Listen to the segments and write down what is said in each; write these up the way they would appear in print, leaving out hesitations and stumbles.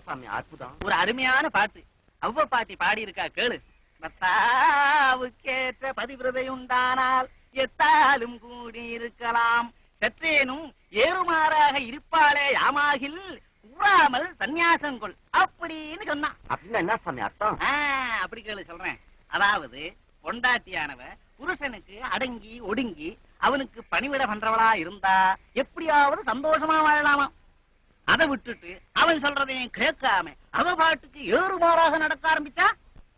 சாமி அற்புதம். ஒரு அருமையான பாட்டு அவ்வ பாட்டி பாடி இருக்கா கேளு. பத்தாவுக்கேற்ற பதிவிரதை உண்டானால் எத்தாலும் கூடி இருக்கலாம், சற்றேனும் ஏறுமாறாக இருப்பாளே யாமாகில் கூறாமல் சந்நியாசங்கொள் அப்படின்னு சொன்னான். அப்படின்னா என்ன சாமி அர்த்தம்? அப்படி கேளு சொல்றேன். அதாவது பொண்டாட்டியானவ புருஷனுக்கு அடங்கி ஒடுங்கி அவனுக்கு பணிவிட பண்றவளா இருந்தா எப்படியாவது சந்தோஷமா வாழலாமா. அதை விட்டுட்டு அவன் சொல்றதையும் கேட்காம அவ பாட்டுக்கு ஏறுமாறாக நடக்க ஆரம்பிச்சா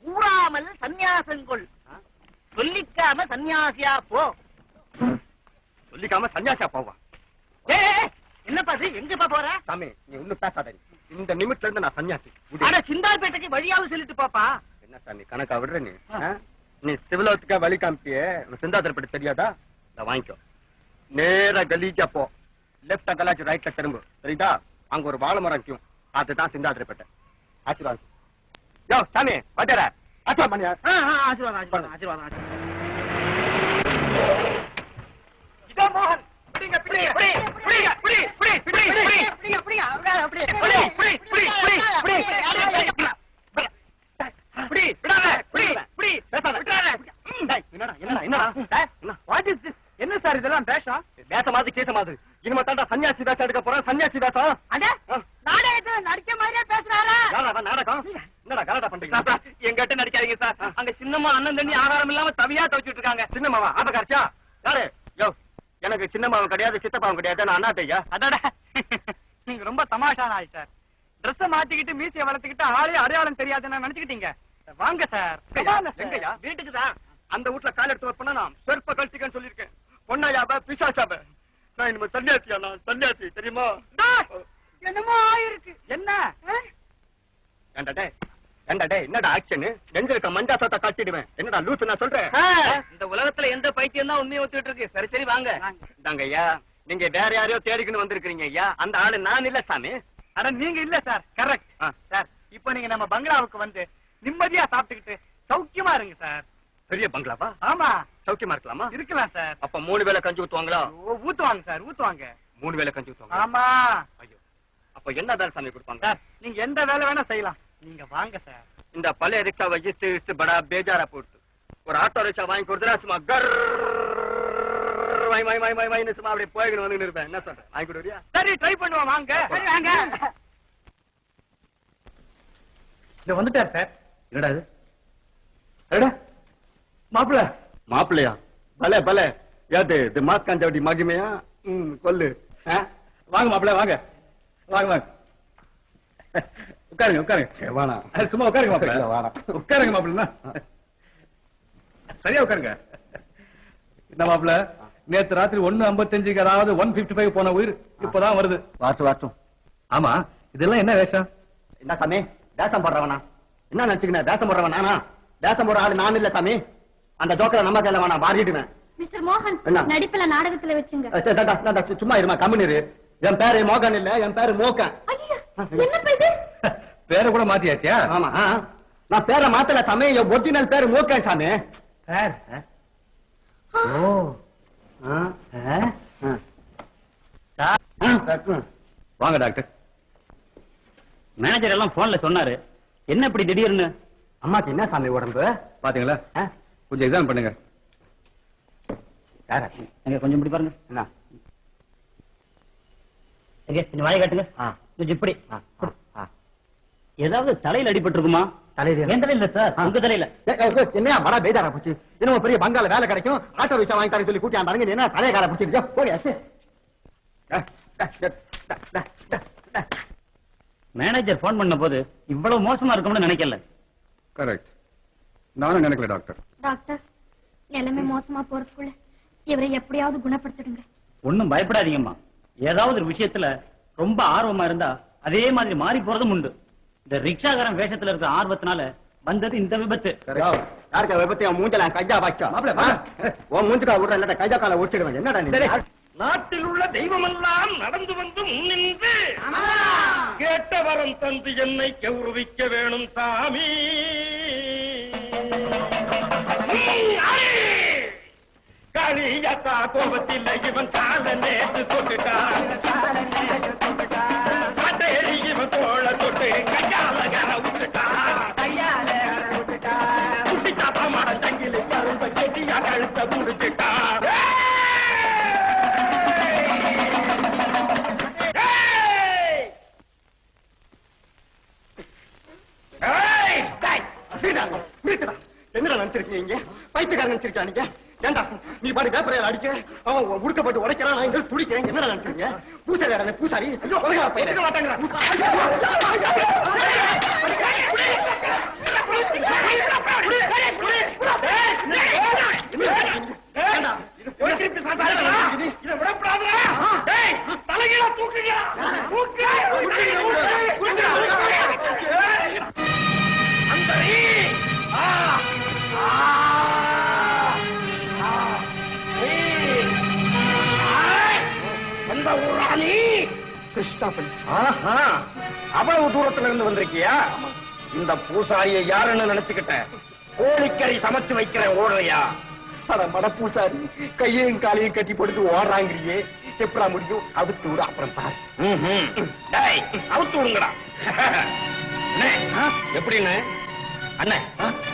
கூறாமல் சந்நியாசங்கொள், சொல்லிக்காம சன்னியாசியா போ. சொல்லிக்காம சன்னியாசியா போவா? என்னப்பா எங்கப்பா போற? சாமி நீ ஒண்ணும் பேசாத. இந்த நிமிட்ல இருந்து நான் சன்னியாசி. ஆனா சிந்தால்பேட்டைக்கு வழியாவது சொல்லிட்டு பாப்பா. என்ன சாமி கணக்கா விடுற நீ? நீ சிவலோகத்துக்கா வழி காமிப்பியே, சிந்தாத்திரப்பட்டு தெரியாதா? வாங்கிக்கோ, நேர கலீஜா போ, லெப்ட் கலாச்சு ரைட்ல திரும்ப, சரிதா? அங்க ஒரு வாழை மரம் இருக்கும், அதுதான் சிந்தாத்திரப்பேட்டை. ஆசீர்வாதம். யோ சாமி வாத்தியார ஆசீர்வாதம் பண்ணியா? ஆசீர்வாதம் ஆசீர்வாதம் ஆசீர்வாதம். இதோ மோகன், பிடிங்க பிடிங்க பிடிங்க பிடிங்க பிடிங்க பிடிங்க பிடிங்க பிடிங்க அப்படியே அப்படியே பிடி பிடி பிடி பிடி பிடி விடாத பிடி பிடி பேசாத விடாத. என்னடா என்னடா என்னடா வாட் இஸ் திஸ்? என்ன சார் இதெல்லாம் பேஷம்? பேசமாது கேசமாது. இனிமே தாண்டா சன்னியாசி பேச எடுக்க போறேன். சன்னியாசி பேசம். அட நாடகத்துல நடிக்க மாதிரியே பேசுறாரா? யாரா நாடகம்? என்னடா கலாட்டா பண்றீங்க? எங்கிட்ட நடிக்காதீங்க சார். அங்க சின்னம்மா அண்ணன் தண்ணி ஆகாரம் இல்லாம தவியா தவிச்சிட்டு இருக்காங்க. சின்னம்மாவா? ஆபகாரிச்சா யாரு? யோ எனக்கு சின்னம்மாவும் கிடையாது சித்தப்பாவும் கிடையாது, நான் அண்ணாத்தையா. அடடா நீங்க ரொம்ப தமாஷான ஆள் சார். ட்ரெஸ் மாத்திக்கிட்டு மீசையை வளர்த்துக்கிட்டு ஆளே அடையாளம் தெரியாதுன்னு நினைச்சுக்கிட்டீங்க. வாங்க சார். வீட்டுக்கு தான். அந்த வீட்டுல கால் எடுத்து வைப்பா நான் செருப்ப கழிச்சுக்கன்னு சொல்லிருக்கேன். பொண்ணாயாப பிசாசாப. நான் இனிமே சன்னியாசியா? நான் சன்னியாசி தெரியுமா? என்னமோ ஆயிருக்கு. என்ன என்னடா ஆக்ஷன்? நெஞ்சிருக்க மஞ்சா சத்த காட்டிடுவேன். என்னடா லூசு நான் சொல்றேன். இந்த உலகத்துல எந்த பைத்தியம் தான் உண்மையை ஒத்துட்டு இருக்கு. சரி சரி வாங்க. தாங்க ஐயா, நீங்க வேற யாரையோ தேடிக்கணும் வந்திருக்கீங்க ஐயா. அந்த ஆளு நான் இல்ல சாமி. அட நீங்க இல்ல சார். Correct sir. இப்ப நீங்க நம்ம பங்களாவுக்கு வந்து நிம்மதியா சாப்பிட்டுக்கிட்டு சௌக்கியமா இருங்க சார். பெரிய பங்களாவா? ஆமா. சௌக்கியமா இருக்கலாமா? இருக்கலாம் சார். அப்ப 3 வேளை கஞ்சி ஊத்துவாங்களா? ஊத்துவாங்க சார் ஊத்துவாங்க. 3 வேளை கஞ்சி ஊத்துவாங்க. ஆமா. ஐயோ, அப்ப என்ன வேலை சாமி கொடுப்பாங்க? சார் நீங்க எந்த வேலை வேணா செய்யலாம். நீங்க வாங்க சார். இந்த பழைய ரிக்ஷாவை இஸ்து படா பேஜாரா போட்டு ஒரு ஆட்டோ ரிக்ஷா வாங்கி கொடுத்தா சும்மா கர் வை வை வை வை வைன்னு சும்மா அப்படியே போய்கிட்டு வந்து இருப்பேன். என்ன சொல்றேன்? வாங்கி கொடுறியா? சரி ட்ரை பண்ணுவோம். வாங்க. சரி வாங்க. இது வந்துட்டார் சார். என்னடா இது? அடடா மாப்பிள்ள. மாப்பிள்ளையா? பலே பலே. யாரு இது? மாஸ்காஞ்சவடி மகிமையா? கொல்லு. வாங்க மாப்பிள்ள வாங்க வாங்க வாங்க. உட்காருங்க உட்காருங்க. வாணா சும்மா உட்காருங்க மாப்பிள்ள. வாணா உட்காருங்க மாப்பிள்ள. சரியா உட்காருங்க. என்ன மாப்பிள்ள, நேத்து ராத்திரி 1:55 அதாவது 1:55 போன உயிர் இப்பதான் வருது. வாட்டும் வாட்டும். ஆமா இதெல்லாம் என்ன வேஷம்? என்ன சாமி வேஷம் போடுறவனா? என்ன நினைச்சுக்கின? வேஷம் போடுறவன் நானா? வேஷம் போடுற ஆளு நான் இல்ல சாமி. அந்த ஜோக்கரை நம்ம கையில வேணா மாறிடுவேன். மிஸ்டர் மோகன் நடிப்புல நாடகத்துல வச்சுங்க. சும்மா இருமா கம்பெனி. என் பேரு மோகன் இல்ல, என் பேரு மோகன். பேரை கூட மாத்தியாச்சியா? ஆமா நான் பேரை மாத்தல சாமி. என் ஒரிஜினல் பேரு மோகன் சாமி. வாங்க டாக்டர். மேனேஜர் எல்லாம் போன்ல சொன்னாரு. என்ன இப்படி திடீர்னு? அம்மாக்கு என்ன சாமி உடம்பு பாத்தீங்களா? கொஞ்சம் எக்ஸாம் பண்ணுங்க. கொஞ்சம் இப்படி பாருங்க. என்ன கொஞ்சம் வாயை காட்டுங்க. கொஞ்சம் இப்படி. ஏதாவது தலையில அடிபட்டு இருக்குமா? தலையில? என் தலையில சார், உங்க தலையில. என்ன மழை பேஜாரா போச்சு. இன்னும் பெரிய பங்கால வேலை கிடைக்கும், ஆட்டோ ரிக்ஷா வாங்கி தர சொல்லி கூட்டியாண்டாங்க. என்ன தலைய கால பிடிச்சிருக்கா? போய் மேனேஜர் போன் பண்ண போது இவ்வளவு மோசமா இருக்கும்னு நினைக்கல. கரெக்ட், நானும் நினைக்கல டாக்டர். டாக்டர் நிலைமை மோசமா போறதுக்குள்ள இவரை எப்படியாவது குணப்படுத்திடுங்க. ஒன்னும் பயப்படாதீங்கம்மா. ஏதாவது ஒரு விஷயத்துல ரொம்ப ஆர்வமா இருந்தா அதே மாதிரி மாறி போறதும் உண்டு. இந்த ரிக்ஷாகாரன் வேஷத்துல இருக்கிற ஆர்வத்தினால வந்தது இந்த விபத்து. யாருக்கா விபத்து? மூஞ்சல கையா வாய்க்கா மூஞ்சுக்கா விடுற இல்ல கையா கால ஒட்டிடுவேன். என்னடா நாட்டில் உள்ள தெய்வமெல்லாம் நடந்து வந்து முன்னின்று கேட்ட வரம் தந்து என்னை கௌரவிக்க வேணும் சாமி. காளியத்தா கோபத்தில் இவன் கால நேற்று தொட்டுட்டான். இவன் தோள தொட்டு நினைச்சிருக்கீங்க இங்க பைத்தியக்காரன் நினைச்சிருக்கா நீங்க ஏண்டா நீ பாடு பேப்பரையில அடிக்க அவன் உடுக்கப்பட்டு உடைக்கிறான் நான் இங்க துடிக்கிறேன் என்ன நினைச்சிருக்கீங்க பூசாரி பூசாரி அவ்வளவு தூரத்துல இருந்து வந்திருக்கியா இந்த பூசாரியை யாருன்னு நினைச்சுக்கிட்ட கோழிக்கறி சமைச்சு வைக்கிறேன் ஓடுறியா மட பூசாரி கையையும் காலையும் கட்டி போட்டு ஓடுறாங்கிறியே எப்படா முடியும் அவுத்து விடு அப்புறம் பாரு அவுத்து விடுங்கடா எப்படின்னு அண்ணே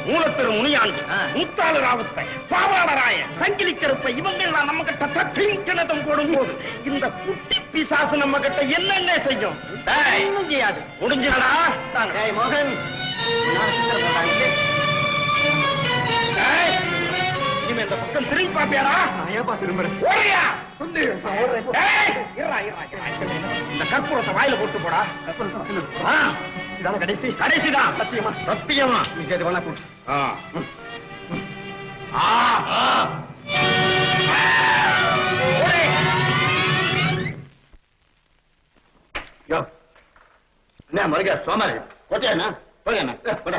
மூலத்திரு முனியாண்டி முத்தாளு ராவத்தை பாவாடராய சங்கிலி கருப்பை இவங்க எல்லாம் நம்ம கிட்ட தட்டிங்கனதம் போடும் போது இந்த குட்டி பிசாசு நம்ம கிட்ட என்னென்ன செய்யும் செய்யாது முடிஞ்சுடா மோகன் இனிமே இந்த பக்கம் திரும்பி பாப்பியாடா ஏப்பா திரும்புறேன் ஓடுறியா இந்த கற்பூரத்தை வாயில போட்டு போடா இதான கடைசி கடைசிதான் சத்தியமா சத்தியமா நீங்க எது வேணா கூட்டு என்ன மறுக்க சோமாரி கொட்டியா கொட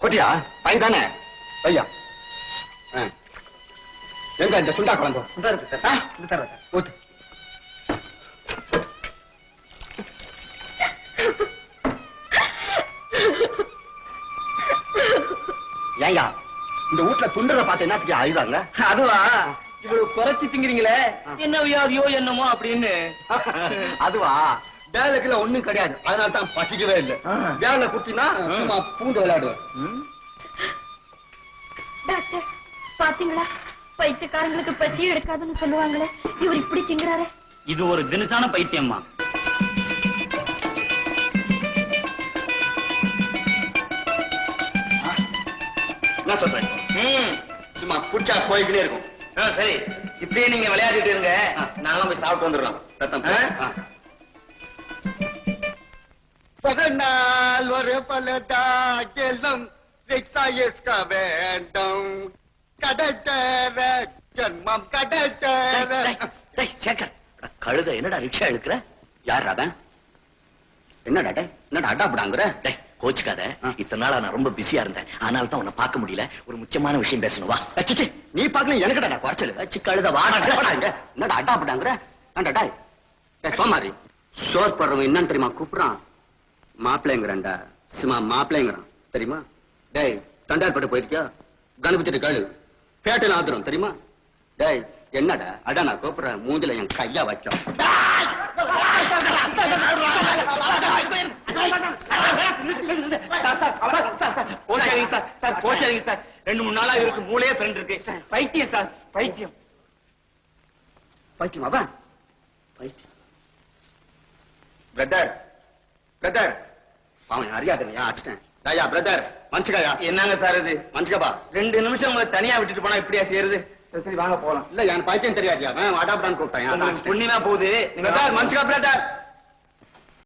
கொட்டியா பை தானே பையா எங்க இந்த சுண்டா குழம்பு ஊத்து ஏயா இந்த வீட்டுல துண்டுற பார்த்து என்ன அழுதாங்க அதுவா இவ்வளவு குறைச்சு திங்கிறீங்களே என்ன வியாதியோ என்னமோ அப்படின்னு அதுவா வேலைக்குள்ள ஒண்ணும் கிடையாது அதனால தான் பசிக்கவே இல்லை வேலை குட்டினா பூந்து விளையாடுவேன் டாக்டர் பாத்தீங்களா பைத்தியக்காரங்களுக்கு பசியே எடுக்காதுன்னு சொல்லுவாங்களே இவர் இப்படி திங்கிறாரே இது ஒரு தினசான பைத்தியம்மா என்ன சொல்றேன் சும்மா குடிச்சா போய்கிட்டே இருக்கும் சரி இப்படியே நீங்க விளையாடிட்டு இருங்க நாங்களும் போய் சாப்பிட்டு வந்துடுறோம் பகனால் ஒரு பலதாகெல்லாம் ரிக்ஷா வேண்டும் கடத்தர ஜன்மம் கடத்தர சேகர் கழுத என்னடா ரிக்ஷா எடுக்கிற யார் அவன் என்னடா என்னடா அடாப்படாங்கிற கோச்சுக்காத இத்தனை நாளா நான் ரொம்ப பிஸியா இருந்தேன் அதனால தான் உன்னை பார்க்க முடியல ஒரு முக்கியமான விஷயம் பேசணும் வா நீ பாக்கணும் எனக்கு குறைச்சல் கழுத வாடா என்னடா அடாப்படாங்கிற ஏன்டா சோமாரி சோர் படுறவன் என்னன்னு தெரியுமா கூப்பிடுறான் மாப்பிள்ளைங்கிறான்டா சும்மா மாப்பிள்ளைங்கிறான் தெரியுமா டேய் தண்டார்பட்டு போயிருக்கியா கணபதி கேளு பேட்டையில ஆத்துறோம் தெரியுமா டேய் என்னடா அடா நான் கூப்பிடுறேன் மூஞ்சில என் கையா வைக்கும் போச்சாதீங்க சார் 2-3 நாளா இருக்கு மூளையே பிறண்டு இருக்கு பைத்தியம் சார் பைத்தியம் பைத்தியமாவா பிரதர் பிரதர் அவன் அறியாதனையா அடிச்சிட்டேன் தாயா பிரதர் மன்சுகாயா என்னங்க சார் இது மன்சுகப்பா 2 நிமிஷம் உங்களை தனியா விட்டுட்டு போனா இப்படியா செய்யறது சரி வாங்க போலாம் இல்ல என் பைத்தியம் தெரியாதியா அவன் அடாப்டான்னு கூப்பிட்டான் புண்ணியமா போகுது பிரதர் மன்சுகா பிரதர்